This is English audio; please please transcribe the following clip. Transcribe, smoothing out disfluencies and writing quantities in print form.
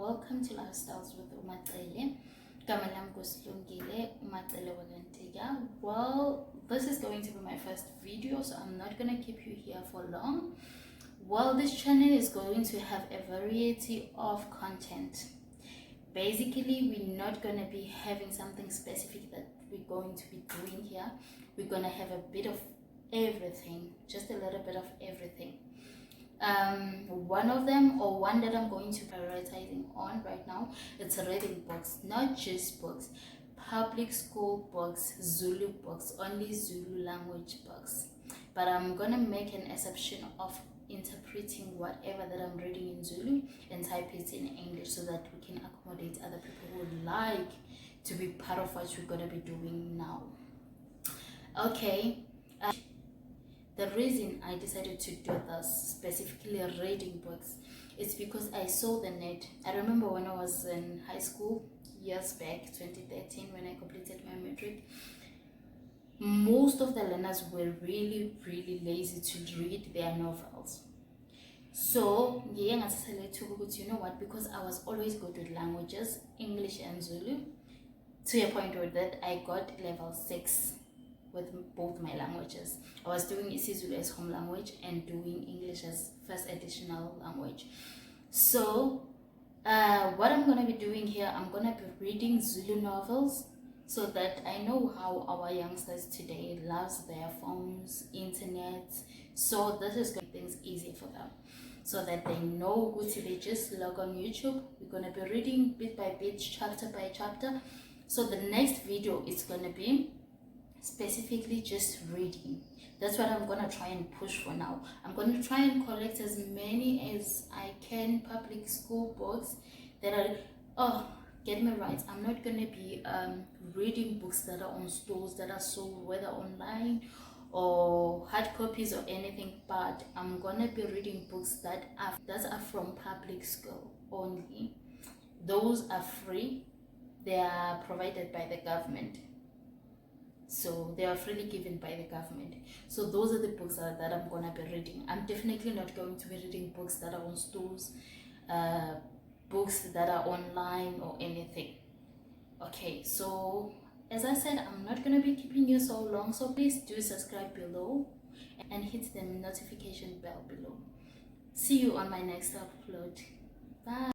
welcome to Lifestyles with Umatele. Well, this is going to be my first video, so I'm not gonna keep you here for long. Well, this channel is going to have a variety of content. Basically, we're not gonna be having something specific that we're going to be doing here. We're gonna have a bit of everything, just a little bit of everything. One of them, or one that I'm going to be prioritizing on right now, it's reading books, not just books, public school books, Zulu books, only Zulu language books. But I'm gonna make an exception of interpreting whatever that I'm reading in Zulu and type it in English, so that we can accommodate other people who would like to be part of what we're gonna be doing now. Okay. The reason I decided to do this, specifically reading books, is because I saw the need. I remember when I was in high school, years back, 2013, when I completed my matric, most of the learners were really lazy to read their novels. So, you know what, because I was always good with languages, English and Zulu, to a point where that I got level 6 with both my languages. I was doing isiZulu as home language and doing English as first additional language. So what I'm going to be doing here, I'm going to be reading Zulu novels, so that I know how our youngsters today loves their phones, internet. So this is going to make things easy for them, so that they know if they just log on YouTube. We're going to be reading bit by bit, chapter by chapter. So the next video is going to be specifically just reading. That's what I'm gonna try and push for now. I'm gonna try and collect as many as I can public school books that are, get me right, I'm not gonna be reading books that are on stores, that are sold whether online or hard copies or anything, but I'm gonna be reading books that are from public school only. Those are free. They are provided by the government, so they are freely given by the government. So those are the books that I'm gonna be reading. I'm definitely not going to be reading books that are on stores, books that are online or anything. Okay, so as I said, I'm not gonna be keeping you so long, so please do subscribe below and hit the notification bell below. See you on my next upload. Bye.